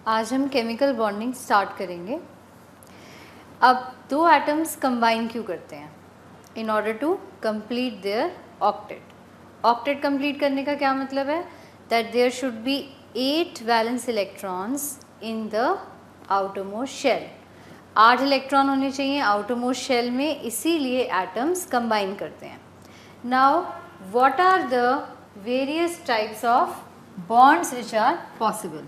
आज हम chemical bonding start करेंगे। अब दो एटम्स कंबाइन क्यों करते हैं? In order to complete their octet. Octet complete करने का क्या मतलब है? That there should be 8 valence electrons in the outermost shell. 8 electron होने चाहिए आउटरमोस्ट शेल में, इसीलिए एटम्स कंबाइन करते हैं। Now what are the various types of bonds which are possible?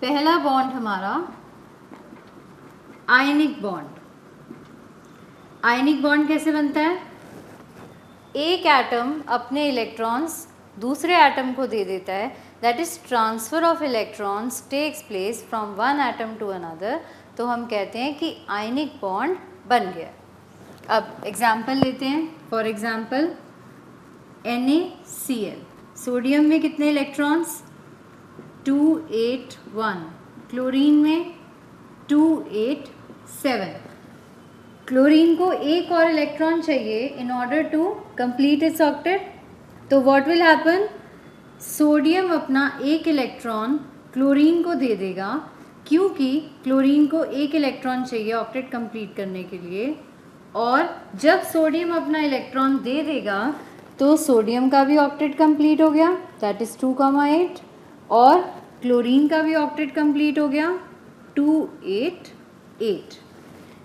पहला बॉन्ड हमारा आयनिक बॉन्ड। आयनिक बॉन्ड कैसे बनता है? एक एटम अपने इलेक्ट्रॉन्स दूसरे एटम को दे देता है, that is transfer of electrons takes place from one atom to another, तो हम कहते हैं कि आयनिक बॉन्ड बन गया। अब एग्जाम्पल लेते हैं। फॉर एग्जाम्पल NaCl, सोडियम में कितने इलेक्ट्रॉन्स? 281। क्लोरीन में 287। क्लोरीन को एक और इलेक्ट्रॉन चाहिए in order to complete its octet. तो व्हाट विल हैपन? सोडियम अपना एक इलेक्ट्रॉन क्लोरीन को दे देगा, क्योंकि क्लोरीन को एक इलेक्ट्रॉन चाहिए ऑक्टेट कंप्लीट करने के लिए। और जब सोडियम अपना इलेक्ट्रॉन दे देगा तो सोडियम का भी ऑक्टेट कंप्लीट हो गया, दैट इज 2,8, और क्लोरीन का भी ऑक्टेट कंप्लीट हो गया 288।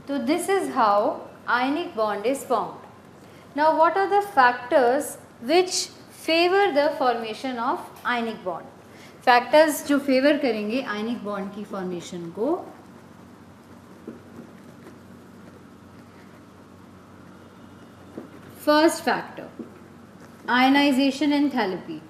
तो this is how ionic bond is formed. Now what are the factors which favour the formation of ionic bond? Factors जो फेवर करेंगे आयनिक बॉन्ड की फॉर्मेशन को, first factor ionisation enthalpy.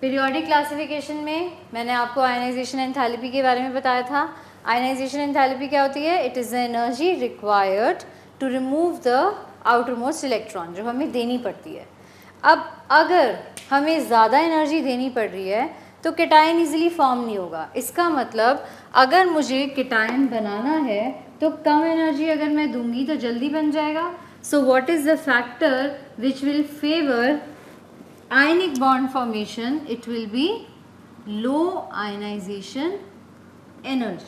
Periodic classification में मैंने आपको आयनाइजेशन एंथैल्पी के बारे में बताया था। आयनाइजेशन एंथैल्पी क्या होती है? It is the energy required to remove the outermost electron, जो हमें देनी पड़ती है। अब अगर हमें ज़्यादा एनर्जी देनी पड़ रही है तो केटायन इजीली फॉर्म नहीं होगा। इसका मतलब अगर मुझे केटायन बनाना है तो कम एनर्जी अगर मैं दूंगी तो जल्दी बन जाएगा। So what is the factor which will favour ionic bond formation? It will be low ionization energy.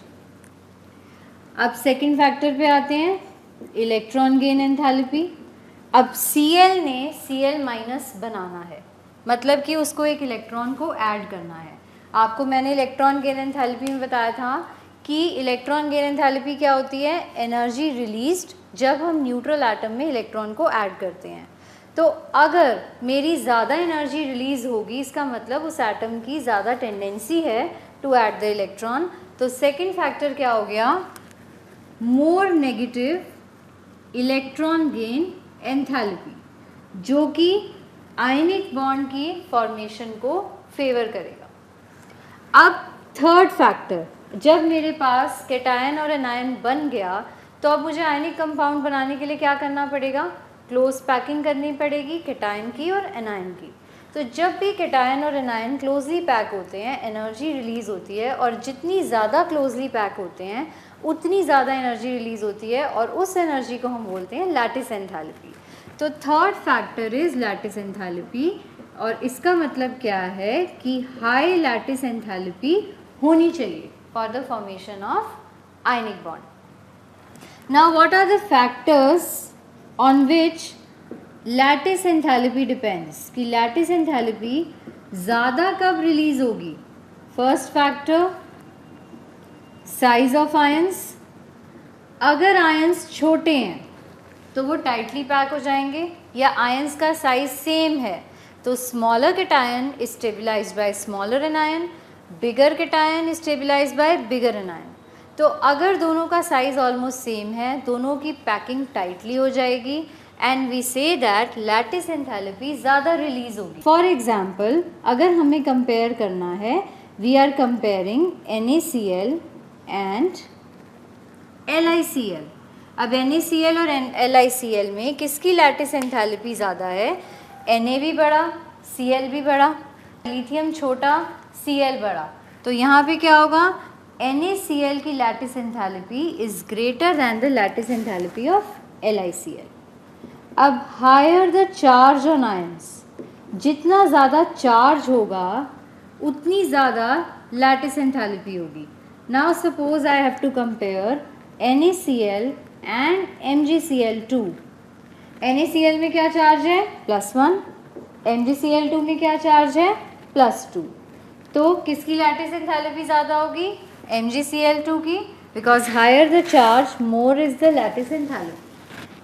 अब सेकेंड फैक्टर पे आते हैं, इलेक्ट्रॉन गेन एंथैल्पी। अब Cl ने Cl माइनस बनाना है, मतलब कि उसको एक इलेक्ट्रॉन को ऐड करना है। आपको मैंने इलेक्ट्रॉन गेन एंथैल्पी में बताया था कि इलेक्ट्रॉन गेन एंथैल्पी क्या होती है? एनर्जी रिलीज्ड जब हम न्यूट्रल एटम में इलेक्ट्रॉन को ऐड करते हैं। तो अगर मेरी ज़्यादा एनर्जी रिलीज़ होगी, इसका मतलब उस एटम की ज़्यादा टेंडेंसी है टू ऐड द इलेक्ट्रॉन। तो सेकंड फैक्टर क्या हो गया? More negative electron gain enthalpy, जो कि आयनिक बॉन्ड की फॉर्मेशन को फेवर करेगा। अब थर्ड फैक्टर, जब मेरे पास केटायन और एनायन बन गया तो अब मुझे आयनिक कंपाउंड बनाने के लिए क्या करना पड़ेगा? क्लोज पैकिंग करनी पड़ेगी केटायन की और एनायन की। तो जब भी केटायन और एनायन क्लोजली पैक होते हैं एनर्जी रिलीज़ होती है, और जितनी ज़्यादा क्लोजली पैक होते हैं उतनी ज़्यादा एनर्जी रिलीज़ होती है, और उस एनर्जी को हम बोलते हैं लैटिस एंथैल्पी। तो third factor is lattice enthalpy, और इसका मतलब क्या है कि हाई लैटिस एंथैल्पी होनी चाहिए for the formation of ionic bond. Now what are the factors on which lattice enthalpy depends, कि lattice enthalpy ज़्यादा कब रिलीज होगी? First factor size of ions. अगर आयंस छोटे हैं तो वो टाइटली पैक हो जाएंगे, या आयंस का साइज सेम है तो smaller cation is stabilised by smaller anion, bigger cation is stabilised by bigger anion. तो अगर दोनों का साइज ऑलमोस्ट सेम है, दोनों की पैकिंग टाइटली हो जाएगी, and we say that lattice enthalpy ज़्यादा रिलीज होगी। फॉर एग्जाम्पल अगर हमें कंपेयर करना है, we are comparing NaCl and LiCl। अब NaCl और LiCl में किसकी लैटिस एंथैल्पी ज़्यादा है? Na भी बड़ा, Cl भी बड़ा, लिथियम छोटा, Cl बड़ा। तो यहाँ पे क्या होगा? NaCl की lattice enthalpy is greater than the lattice enthalpy of LiCl। अब higher the charge on ions, जितना ज़्यादा चार्ज होगा उतनी ज़्यादा लैटिस एंथैल्पी होगी. Now suppose I have to compare NaCl and MgCl2. NaCl में क्या चार्ज है? +1. MgCl2 में क्या चार्ज है? +2. तो किसकी लैटिस एंथैल्पी ज़्यादा होगी? MgCl2 की, because higher the charge more is the lattice enthalpy.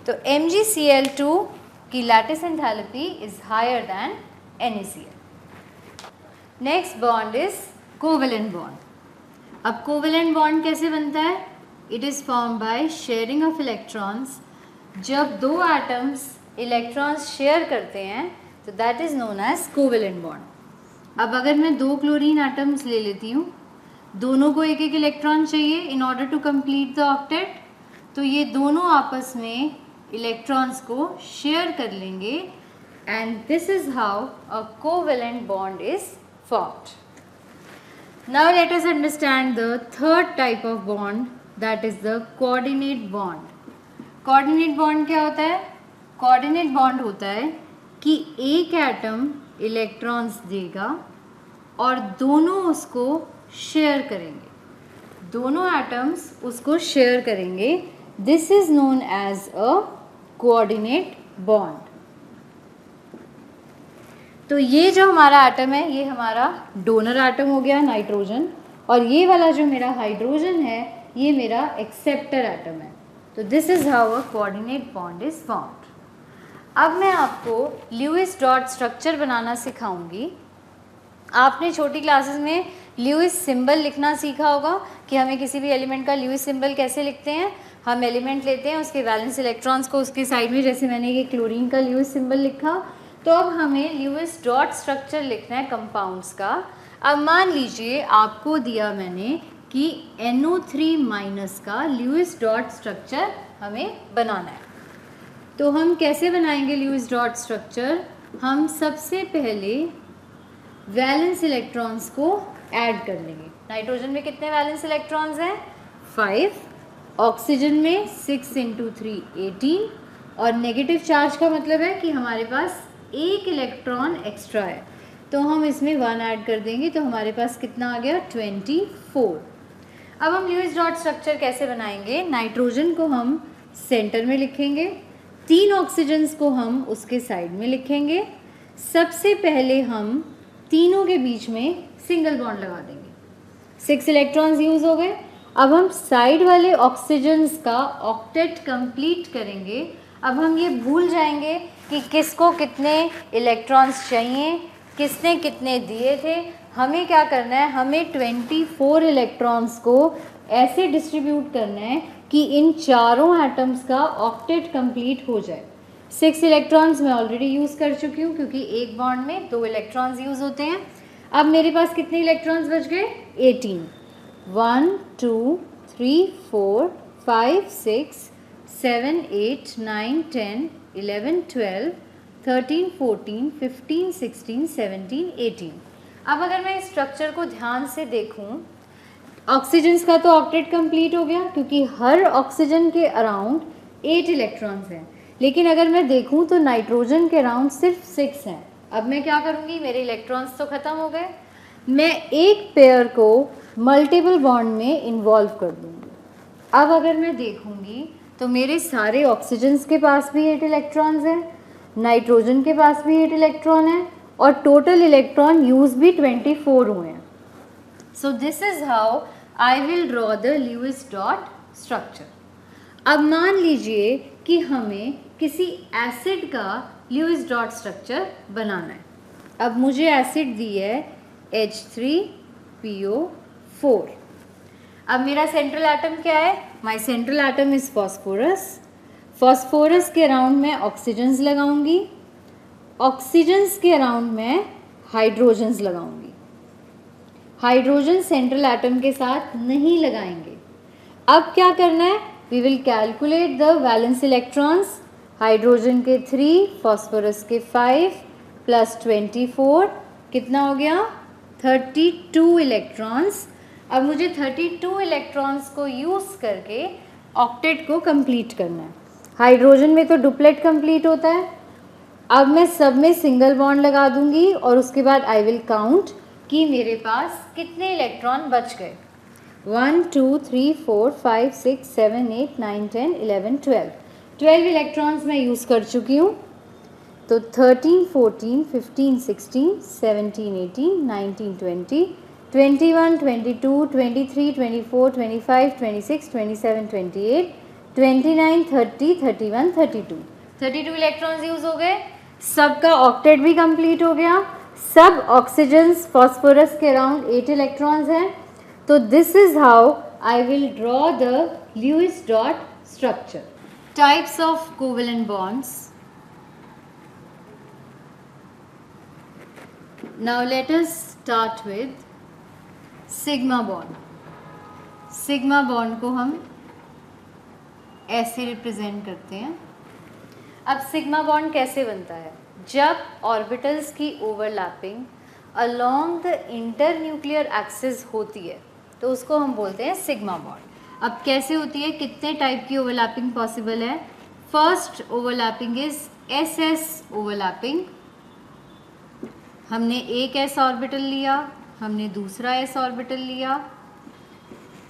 तो MgCl2 की lattice enthalpy is higher than NaCl. Next bond is covalent bond. अब कोवेलेंट बॉन्ड कैसे बनता है? It is form by sharing of electrons. जब दो atoms electrons share करते हैं तो that is known as covalent bond. अब अगर मैं 2 क्लोरीन एटम्स ले लेती हूँ, दोनों को एक एक इलेक्ट्रॉन चाहिए in order to complete the octet, तो ये दोनों आपस में इलेक्ट्रॉन्स को शेयर कर लेंगे and this is how a covalent bond is formed. Now let us understand the third type of bond, that is the coordinate bond. Coordinate bond क्या होता है? कोऑर्डिनेट बॉन्ड होता है कि एक एटम इलेक्ट्रॉन्स देगा और दोनों उसको शेयर करेंगे. दोनों एटम्स उसको शेयर करेंगे. This is known as a coordinate bond. तो ये जो हमारा एटम है ये हमारा डोनर एटम हो गया, नाइट्रोजन, और ये वाला जो मेरा हाइड्रोजन है ये मेरा एक्सेप्टर एटम है. तो this is how a coordinate bond is formed. अब मैं आपको ल्यूइस डॉट स्ट्रक्चर बनाना सिखाऊंगी. आपने छोटी क्लासेस में ल्यूइस सिंबल लिखना सीखा होगा कि हमें किसी भी एलिमेंट का ल्यूइस सिंबल कैसे लिखते हैं. हम एलिमेंट लेते हैं, उसके वैलेंस इलेक्ट्रॉन्स को उसके साइड में, जैसे मैंने ये क्लोरीन का ल्यूइस सिंबल लिखा. तो अब हमें ल्यूइस डॉट स्ट्रक्चर लिखना है कंपाउंड्स का. अब मान लीजिए आपको दिया मैंने कि NO3- का ल्यूइस डॉट स्ट्रक्चर हमें बनाना है. तो हम कैसे बनाएंगे ल्यूइस डॉट स्ट्रक्चर? हम सबसे पहले वैलेंस इलेक्ट्रॉन्स को ऐड कर लेंगे. नाइट्रोजन में कितने वैलेंस इलेक्ट्रॉन्स हैं? 5. ऑक्सीजन में 6 × 3 18. और नेगेटिव चार्ज का मतलब है कि हमारे पास एक इलेक्ट्रॉन एक्स्ट्रा है, तो हम इसमें 1 ऐड कर देंगे. तो हमारे पास कितना आ गया? 24. अब हम ल्यूइस डॉट स्ट्रक्चर कैसे बनाएंगे? नाइट्रोजन को हम सेंटर में लिखेंगे, 3 ऑक्सीजन्स को हम उसके साइड में लिखेंगे. सबसे पहले हम तीनों के बीच में सिंगल बॉन्ड लगा देंगे. 6 इलेक्ट्रॉन्स यूज़ हो गए. अब हम साइड वाले ऑक्सीजन्स का ऑक्टेट कंप्लीट करेंगे. अब हम ये भूल जाएंगे कि किसको कितने इलेक्ट्रॉन्स चाहिए, किसने कितने दिए थे. हमें क्या करना है? हमें 24 इलेक्ट्रॉन्स को ऐसे डिस्ट्रीब्यूट करना है कि इन चारों एटम्स का ऑक्टेट कंप्लीट हो जाए. 6 इलेक्ट्रॉन्स मैं ऑलरेडी यूज़ कर चुकी हूँ क्योंकि एक बॉन्ड में 2 इलेक्ट्रॉन्स यूज़ होते हैं. अब मेरे पास कितने इलेक्ट्रॉन्स बच गए? 18. 1 2 3 4 5 6 7 8 9 10 11 12 13 14 15 16 17 18. अब अगर मैं इस स्ट्रक्चर को ध्यान से देखूं, ऑक्सीजन्स का तो ऑक्टेट कंप्लीट हो गया क्योंकि हर ऑक्सीजन के अराउंड 8 इलेक्ट्रॉन्स हैं. लेकिन अगर मैं देखूं तो नाइट्रोजन के अराउंड सिर्फ 6 हैं. अब मैं क्या करूंगी? मेरे इलेक्ट्रॉन्स तो ख़त्म हो गए, मैं एक पेयर को मल्टीपल बॉन्ड में इन्वॉल्व कर दूंगी. अब अगर मैं देखूंगी तो मेरे सारे ऑक्सीजन्स के पास भी 8 इलेक्ट्रॉन्स हैं, नाइट्रोजन के पास भी 8 इलेक्ट्रॉन हैं और टोटल इलेक्ट्रॉन यूज़ भी 24 हुए हैं. So this is how I will draw the Lewis dot structure. अब मान लीजिए कि हमें किसी एसिड का ल्यूइस डॉट स्ट्रक्चर बनाना है. अब मुझे एसिड दी है H3PO4. अब मेरा सेंट्रल एटम क्या है? My central atom is phosphorus. Phosphorus के अराउंड मैं ऑक्सीजन्स लगाऊंगी, ऑक्सीजन्स के अराउंड मैं हाइड्रोजन्स लगाऊंगी. हाइड्रोजन सेंट्रल एटम के साथ नहीं लगाएंगे. अब क्या करना है? We will calculate the valence electrons. Hydrogen के 3, फॉस्फोरस के 5 + 24 कितना हो गया? 32 इलेक्ट्रॉन्स. अब मुझे 32 इलेक्ट्रॉन्स को यूज़ करके ऑक्टेट को कंप्लीट करना है. हाइड्रोजन में तो डुप्लेट कंप्लीट होता है. अब मैं सब में सिंगल बॉन्ड लगा दूंगी और उसके बाद आई विल काउंट कि मेरे पास कितने इलेक्ट्रॉन बच गए। 1 2 3 4 5 6 7 8 9 10 11 12 इलेक्ट्रॉन्स मैं यूज़ कर चुकी हूँ। तो 13 14 15 16 17 18 19 20 21 22 23 24 25 26 27 28 29 30 31 32 इलेक्ट्रॉन्स यूज़ हो गए। सबका ऑक्टेट भी कंप्लीट हो गया। सब ऑक्सीजन्स फॉस्फोरस के अराउंड 8 इलेक्ट्रॉन्स हैं। तो this is how I will draw the Lewis dot structure. Types of covalent bonds. Now let us start with sigma bond. Sigma bond को हम ऐसे रिप्रेजेंट करते हैं। अब सिग्मा बॉन्ड कैसे बनता है? जब ऑर्बिटल्स की overlapping along the inter nuclear axis होती है तो उसको हम बोलते हैं सिग्मा बॉन्ड। अब कैसे होती है, कितने टाइप की ओवरलैपिंग पॉसिबल है? First overlapping is S S overlapping. हमने एक एस ऑर्बिटल लिया, हमने दूसरा एस ऑर्बिटल लिया,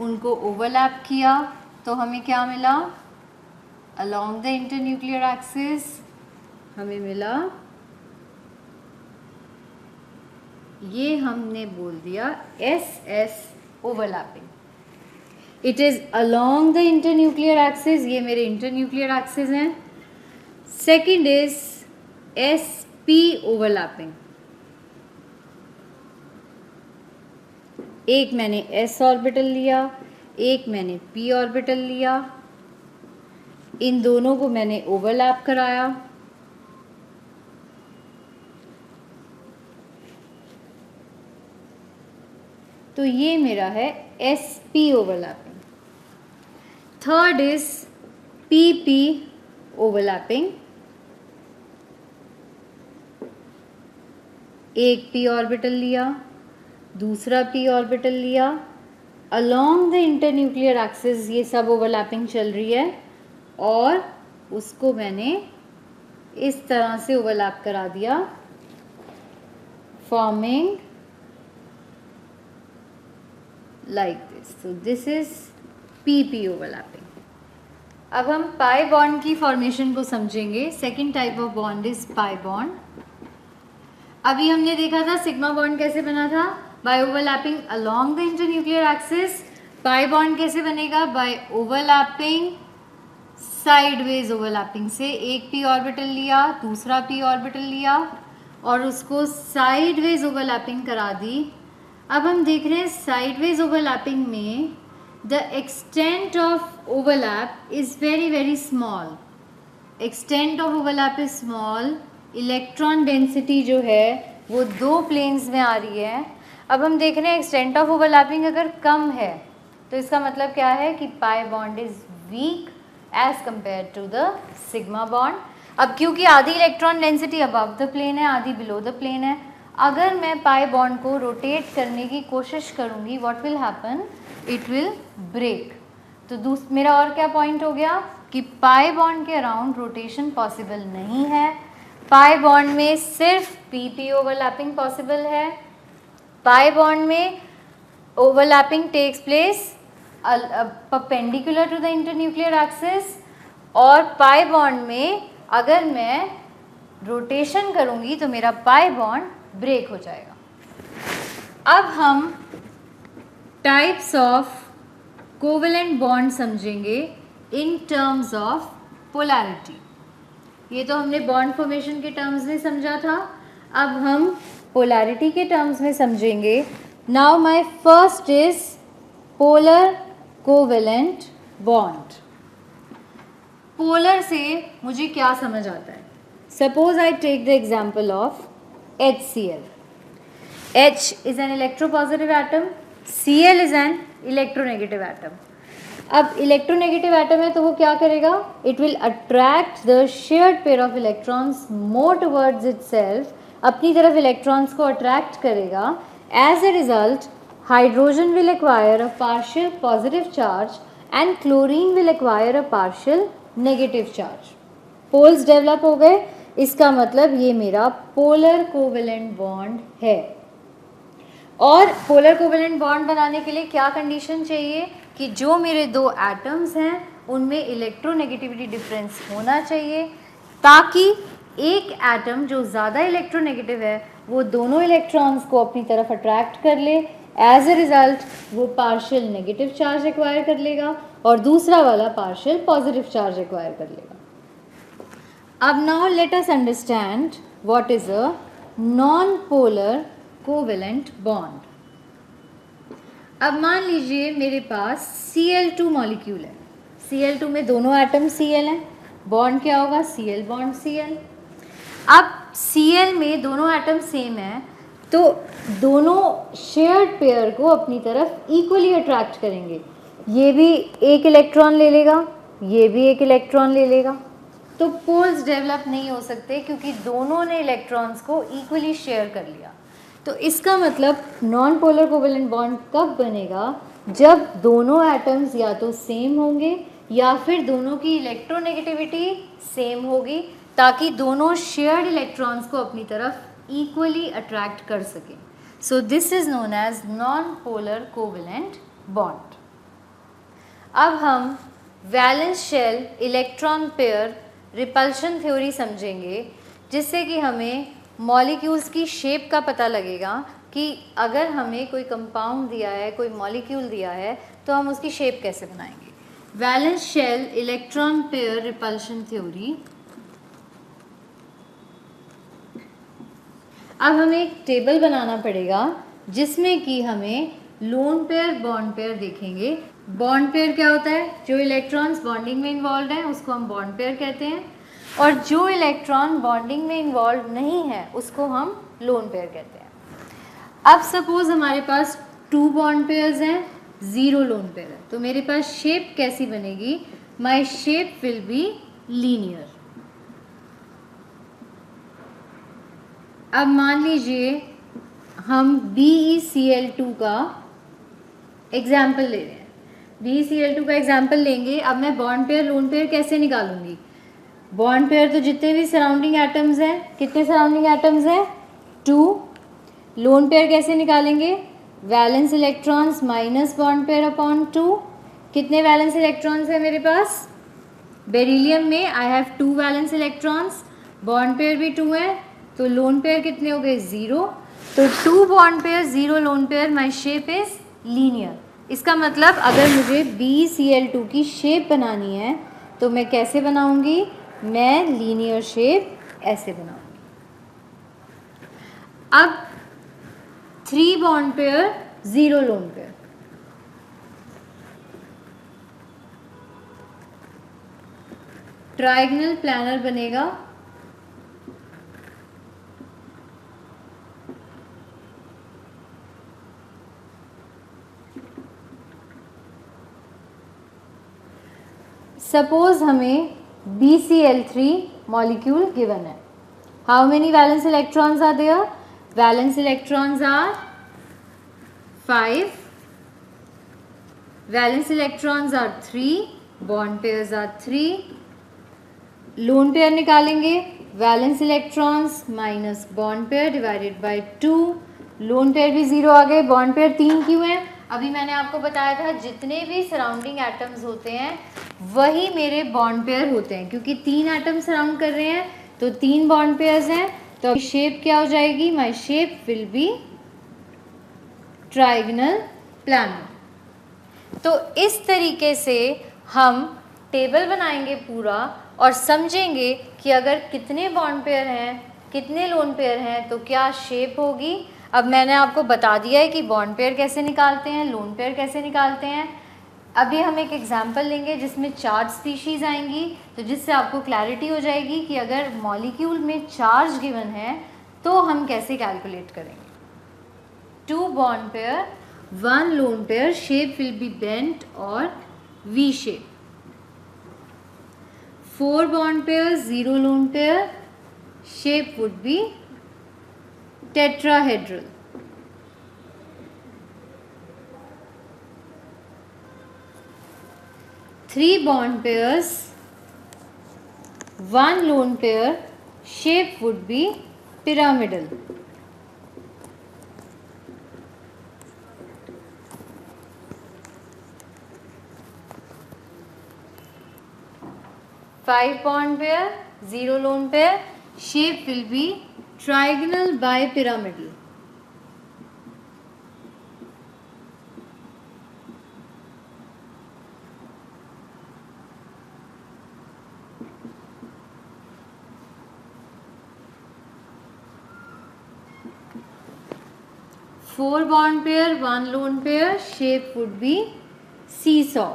उनको ओवरलैप किया तो हमें क्या मिला? अलोंग द इंटरन्यूक्लियर एक्सिस हमें मिला, ये हमने बोल दिया S S overlapping. It is along the internuclear axis, ये मेरे इंटरन्यूक्लियर एक्सिस हैं। Second is S P overlapping. एक मैंने s ऑर्बिटल लिया, एक मैंने p ऑर्बिटल लिया, इन दोनों को मैंने ओवरलैप कराया। तो ये मेरा है sp overlapping. Third is pp overlapping. एक p ऑर्बिटल लिया, दूसरा p ऑर्बिटल लिया, अलोंग द इंटरन्यूक्लियर एक्सिस ये सब ओवरलैपिंग चल रही है और उसको मैंने इस तरह से ओवरलैप करा दिया, forming like this. So this is pp overlapping. अब हम पाई बॉन्ड की फॉर्मेशन को समझेंगे। Second type of bond is pi bond. अभी हमने देखा था सिग्मा बॉन्ड कैसे बना था, by overlapping along the internuclear axis. Pi bond कैसे बनेगा? बाय ओवरलैपिंग साइडवेज ओवरलैपिंग से। एक p ऑर्बिटल लिया, दूसरा p ऑर्बिटल लिया और उसको साइडवेज ओवरलैपिंग करा दी। अब हम देख रहे हैं साइडवेज ओवरलैपिंग में the extent of overlap is very very small. Extent of overlap is small. Electron density जो है वो दो प्लेन्स में आ रही है। अब हम देख रहे हैं एक्सटेंट ऑफ ओवरलैपिंग अगर कम है तो इसका मतलब क्या है कि pi bond is weak as compare to the sigma bond. अब क्योंकि आधी electron density above the plane है, आधी बिलो द प्लेन है, अगर मैं पाई बॉन्ड को रोटेट करने की कोशिश करूँगी what will happen? It will break. तो मेरा और क्या पॉइंट हो गया कि पाई बॉन्ड के अराउंड रोटेशन पॉसिबल नहीं है। पाई बॉन्ड में सिर्फ pp ओवरलैपिंग पॉसिबल है। पाई बॉन्ड में overlapping takes place perpendicular to the internuclear axis और पाई बॉन्ड में अगर मैं रोटेशन करूंगी तो मेरा पाई बॉन्ड ब्रेक हो जाएगा। अब हम टाइप्स ऑफ कोवेलेंट बॉन्ड समझेंगे इन टर्म्स ऑफ पोलैरिटी। ये तो हमने बॉन्ड फॉर्मेशन के टर्म्स में समझा था, अब हम पोलैरिटी के टर्म्स में समझेंगे। Now my first is polar covalent bond. Polar से मुझे क्या समझ आता है? Suppose I take the example of HCl. H is an electropositive atom, Cl is an electronegative atom. अब इलेक्ट्रोनेगेटिव एटम है तो वो क्या करेगा? It will attract the shared pair of electrons more towards itself, अपनी तरफ इलेक्ट्रॉन्स को attract करेगा। As a result hydrogen will acquire a partial positive charge and chlorine will acquire a partial negative charge. Poles develop हो गए, इसका मतलब ये मेरा पोलर कोवेलेंट बॉन्ड है। और पोलर कोवेलेंट बॉन्ड बनाने के लिए क्या कंडीशन चाहिए कि जो मेरे दो एटम्स हैं उनमें इलेक्ट्रोनेगेटिविटी डिफरेंस होना चाहिए, ताकि एक एटम जो ज़्यादा इलेक्ट्रोनेगेटिव है वो दोनों इलेक्ट्रॉन्स को अपनी तरफ अट्रैक्ट कर ले, एज ए रिज़ल्ट वो पार्शियल नेगेटिव चार्ज एक्वायर कर लेगा और दूसरा वाला पार्शियल पॉजिटिव चार्ज एक्वायर कर लेगा। अब now let us understand what is a non polar covalent bond. अब मान लीजिए मेरे पास Cl2 मॉलिक्यूल है, Cl2 में दोनों एटम Cl हैं, बॉन्ड क्या होगा Cl बॉन्ड Cl। अब Cl में दोनों एटम सेम है तो दोनों शेयर्ड पेयर को अपनी तरफ इक्वली अट्रैक्ट करेंगे, ये भी एक इलेक्ट्रॉन ले लेगा, ये भी एक इलेक्ट्रॉन ले लेगा, तो पोल्स डेवलप नहीं हो सकते क्योंकि दोनों ने इलेक्ट्रॉन्स को इक्वली शेयर कर लिया। तो इसका मतलब नॉन पोलर कोवेलेंट बॉन्ड कब बनेगा, जब दोनों एटम्स या तो सेम होंगे या फिर दोनों की इलेक्ट्रोनेगेटिविटी सेम होगी, ताकि दोनों शेयर्ड इलेक्ट्रॉन्स को अपनी तरफ इक्वली अट्रैक्ट कर सकें। So this is known as non polar covalent bond. अब हम valence shell electron pair repulsion theory समझेंगे, जिससे कि हमें मॉलिक्यूल्स की शेप का पता लगेगा कि अगर हमें कोई कंपाउंड दिया है, कोई मॉलिक्यूल दिया है, तो हम उसकी शेप कैसे बनाएंगे। Valence shell electron pair repulsion theory. अब हमें एक टेबल बनाना पड़ेगा जिसमें कि हमें लोन पेयर बॉन्ड पेयर देखेंगे। बॉन्ड पेयर क्या होता है, जो इलेक्ट्रॉन्स बॉन्डिंग में इन्वॉल्व हैं उसको हम बॉन्ड पेयर कहते हैं, और जो इलेक्ट्रॉन बॉन्डिंग में इन्वॉल्व नहीं है उसको हम लोन पेयर कहते हैं। अब सपोज हमारे पास 2 बॉन्ड पेयर्स हैं, 0 लोन पेयर है, तो मेरे पास शेप कैसी बनेगी, माई शेप विल बी लीनियर। अब मान लीजिए हम BeCl2 का एग्जाम्पल ले रहे हैं, BeCl2 का एग्जाम्पल लेंगे। अब मैं बॉन्ड पेयर लोन पेयर कैसे निकालूंगी, बॉन्ड पेयर तो जितने भी सराउंडिंग एटम्स हैं, कितने सराउंडिंग एटम्स हैं 2। लोन पेयर कैसे निकालेंगे, valence electrons minus bond pair upon 2। कितने वैलेंस इलेक्ट्रॉन्स हैं मेरे पास, बेरिलियम में I have 2 valence electrons, bond pair भी 2 है, तो लोन पेयर कितने हो गए 0। तो 2 bond pair 0 lone pair, my shape is linear. इसका मतलब अगर मुझे BeCl2 की शेप बनानी है तो मैं कैसे बनाऊंगी, मैं लीनियर शेप ऐसे बनाऊंगी। अब 3 bond pair 0 lone pair, trigonal planar बनेगा। सपोज हमें BeCl3 मॉलिक्यूल गिवन है। How many valence electrons are there, valence electrons are 5, valence electrons are 3, bond pairs are 3। Lone pair निकालेंगे, valence electrons minus bond pair divided by 2। Lone pair भी 0 आ गए, bond pair 3 क्यों है, अभी मैंने आपको बताया था जितने भी सराउंडिंग एटम्स होते हैं वही मेरे बॉन्ड पेयर होते हैं, क्योंकि 3 एटम सराउंड कर रहे हैं तो 3 बॉन्ड पेयर्स हैं। तो शेप क्या हो जाएगी, my shape will be trigonal planar. तो इस तरीके से हम टेबल बनाएंगे पूरा और समझेंगे कि अगर कितने बॉन्ड पेयर हैं, कितने लोन पेयर हैं, तो क्या शेप होगी। अब मैंने आपको बता दिया है कि बॉन्ड पेयर कैसे निकालते हैं, लोन पेयर कैसे निकालते हैं। अभी हम एक एग्जाम्पल लेंगे जिसमें चार्ज स्पीशीज़ आएंगी, तो जिससे आपको क्लैरिटी हो जाएगी कि अगर मॉलिक्यूल में चार्ज गिवन है तो हम कैसे कैलकुलेट करेंगे। 2 bond pair 1 lone pair, shape will B bent और V shape. 4 bond pairs 0 lone pair, shape would be tetrahedral. 3 bond pairs 1 lone pair, shape would be pyramidal. 5 bond pair, 0 lone pair. Shape will be trigonal bipyramidal. Four bond pair, one lone pair. Shape would be seesaw.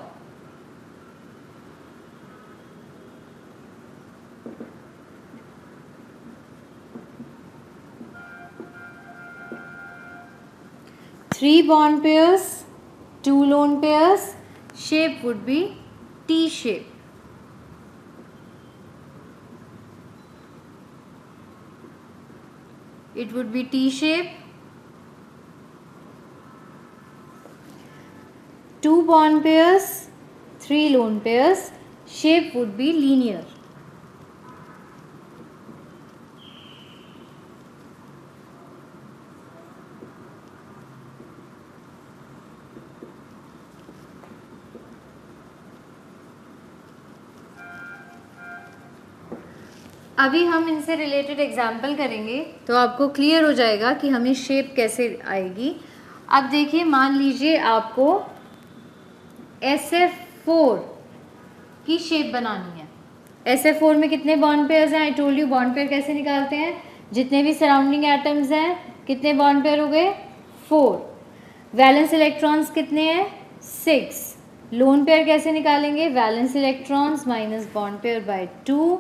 Three bond pairs, two lone pairs. Shape would be T shape. It would be T shape. Two bond pairs, three lone pairs. Shape would be linear. अभी हम इनसे related example करेंगे तो आपको clear हो जाएगा कि हमें शेप कैसे आएगी। अब देखिए, मान लीजिए आपको SF4 की शेप बनानी है। SF4 में कितने बॉन्ड पेयर्स हैं? I told you bond pair कैसे निकालते हैं। जितने भी सराउंडिंग एटम्स हैं, कितने बॉन्ड पेयर हो गए? 4। वैलेंस इलेक्ट्रॉन्स कितने हैं? 6। लोन पेयर कैसे निकालेंगे? Valence electrons minus bond pair by 2,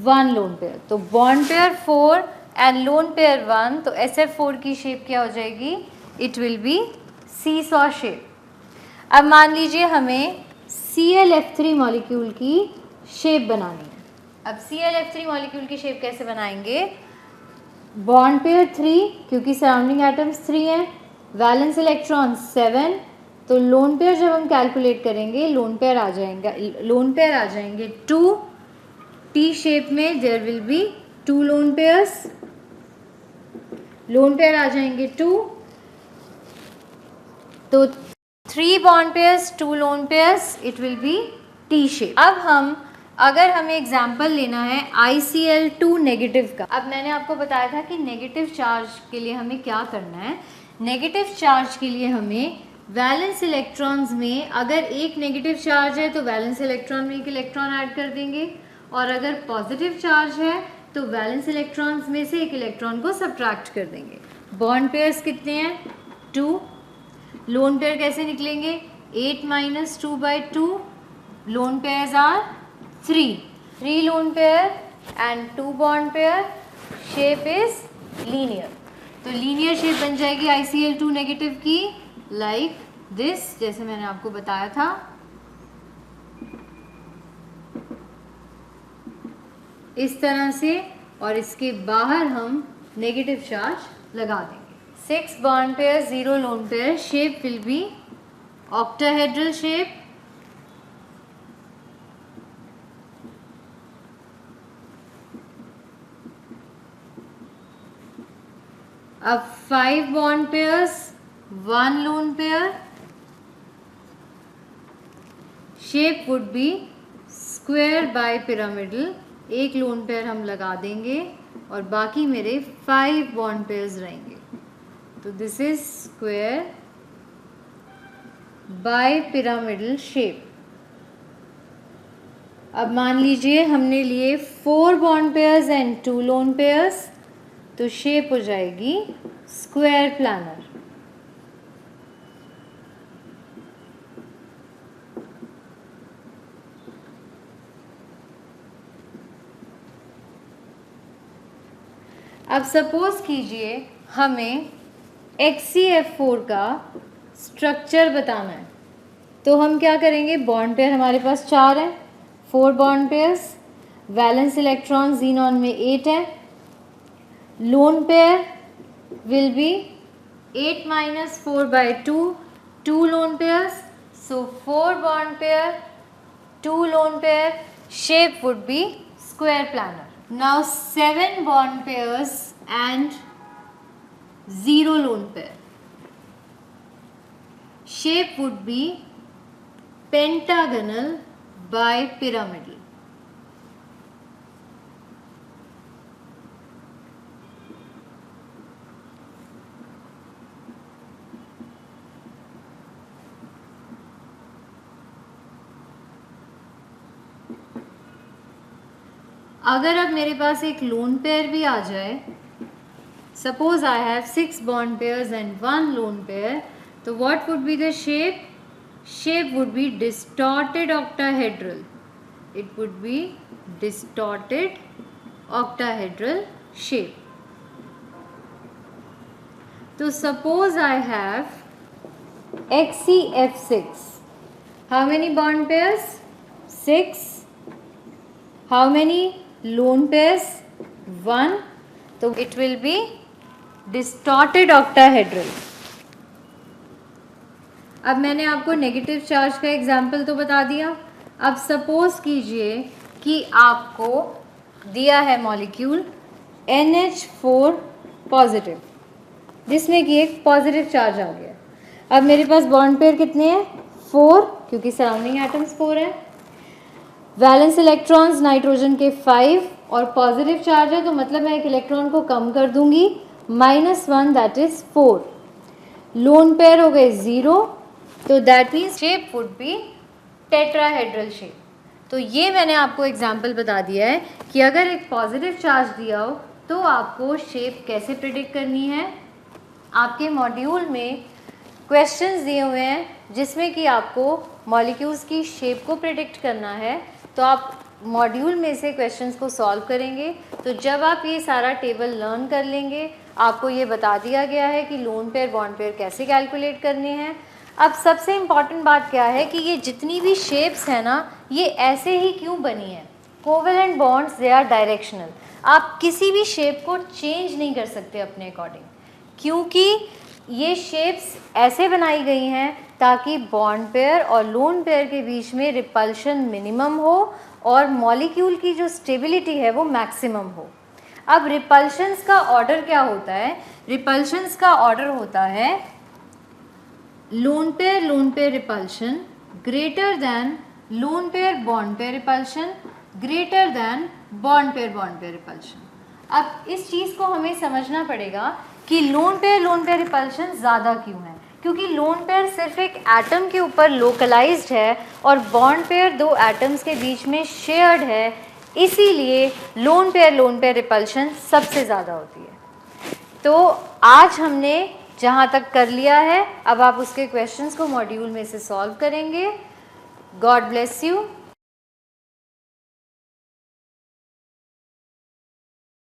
1 lone pair. तो bond pair 4 and lone pair 1, तो SF4 की शेप क्या हो जाएगी? It will be seesaw shape. अब मान लीजिए हमें ClF3 मॉलिक्यूल की शेप बनानी है। अब ClF3 मॉलिक्यूल की शेप कैसे बनाएंगे? बॉन्ड पेयर 3, क्योंकि सराउंडिंग एटम्स 3 हैं, वैलेंस इलेक्ट्रॉन 7, तो लोन पेयर जब हम कैलकुलेट करेंगे लोन पेयर आ जाएंगे 2। टी शेप में there will be 2 lone pairs, lone pair आ जाएंगे 2, तो 3 bond pairs, 2 lone pairs, it will be T shape. अब अगर हमें एग्जाम्पल लेना है ICl2 नेगेटिव का। अब मैंने आपको बताया था कि नेगेटिव चार्ज के लिए हमें क्या करना है। नेगेटिव चार्ज के लिए हमें वैलेंस इलेक्ट्रॉन्स में अगर एक नेगेटिव चार्ज है तो वैलेंस इलेक्ट्रॉन में एक इलेक्ट्रॉन ऐड कर देंगे, और अगर पॉजिटिव चार्ज है तो वैलेंस इलेक्ट्रॉन्स में से एक इलेक्ट्रॉन को सब्ट्रैक्ट कर देंगे। बॉन्ड पेयर्स कितने हैं? 2। लोन पेयर कैसे निकलेंगे? 8 - 2/2। Lone pairs are 3 lone pair and 2 bond pair. Shape is linear. तो लीनियर शेप बन जाएगी ICl2 नेगेटिव की, लाइक दिस, जैसे मैंने आपको बताया था। इस तरह से, और इसके बाहर हम नेगेटिव चार्ज लगा देंगे। 6 bond pair, 0 lone pair. Shape will B octahedral shape. अब 5 bond pairs, 1 lone pair. Shape would B square by pyramidal. एक लोन पेयर हम लगा देंगे और बाकी मेरे 5 बॉन्ड पेयर्स रहेंगे। तो this is square by pyramidal shape. अब मान लीजिए हमने लिए 4 bond pairs and 2 lone pairs, तो शेप हो जाएगी स्क्वायर प्लानर। अब सपोज कीजिए हमें HCF4 का स्ट्रक्चर बताना है, तो हम क्या करेंगे? बॉन्ड पेयर हमारे पास 4 हैं, 4 bond pairs. Valence electron xenon में 8 है। Lone pair will be 8 - 4/2, 2 lone pairs, so 4 bond pair, 2 lone pair. Shape would B square planar. Now 7 bond pairs and 0 lone pair. Shape would be pentagonal bipyramidal. अगर अब मेरे पास एक loan pair भी आ जाए, suppose I have 6 bond pairs and 1 lone pair, तो what would be the shape? Shape would be distorted octahedral. It would be distorted octahedral shape. So suppose I have XeF6. How many bond pairs? 6. How many lone pairs? 1. So it will be distorted octahedral. अब मैंने आपको negative charge का example तो बता दिया. अब suppose कीजिए कि आपको दिया है मॉलिक्यूल NH4 पॉजिटिव, जिसमें कि एक पॉजिटिव चार्ज आ गया. अब मेरे पास बॉन्ड पेयर कितने हैं? 4, क्योंकि सराउंडिंग एटम्स 4 हैं. वैलेंस इलेक्ट्रॉन्स नाइट्रोजन के 5 और पॉजिटिव चार्ज है, तो मतलब मैं एक इलेक्ट्रॉन को कम कर दूंगी, -1 दैट इज 4. लोन पेयर हो गए 0, तो that means shape would B tetrahedral shape. तो ये मैंने आपको एग्जाम्पल बता दिया है कि अगर एक पॉजिटिव चार्ज दिया हो तो आपको शेप कैसे प्रिडिक्ट करनी है. आपके मॉड्यूल में क्वेश्चंस दिए हुए हैं जिसमें कि आपको मॉलिक्यूल्स की शेप को प्रिडिक्ट करना है, तो आप मॉड्यूल में से क्वेश्चंस को सॉल्व करेंगे. तो जब आप ये सारा टेबल लर्न कर लेंगे, आपको ये बता दिया गया है कि लोन पेयर बॉन्ड पेयर कैसे कैलकुलेट करने हैं. अब सबसे इम्पॉर्टेंट बात क्या है कि ये जितनी भी शेप्स हैं ना, ये ऐसे ही क्यों बनी है? Covalent bonds they are directional. आप किसी भी शेप को चेंज नहीं कर सकते अपने अकॉर्डिंग, क्योंकि ये शेप्स ऐसे बनाई गई हैं ताकि बॉन्ड पेयर और लोन पेयर के बीच में रिपल्शन मिनिमम हो और मॉलिक्यूल की जो स्टेबिलिटी है वो मैक्सिमम हो. अब रिपल्शंस का ऑर्डर क्या होता है? रिपल्शंस का ऑर्डर होता है lone pair repulsion greater than loan pair bond pair repulsion greater than bond pair repulsion. अब इस चीज़ को हमें समझना पड़ेगा कि लोन पेयर रिपल्शन ज़्यादा क्यों है, क्योंकि लोन पेयर सिर्फ एक एटम के ऊपर लोकलाइज्ड है और बॉन्ड पेयर 2 एटम्स के बीच में शेयर्ड है, इसीलिए लोन पेयर रिपल्शन सबसे ज़्यादा होती है. तो आज हमने जहाँ तक कर लिया है, अब आप उसके क्वेश्चंस को मॉड्यूल में से सॉल्व करेंगे. God bless you.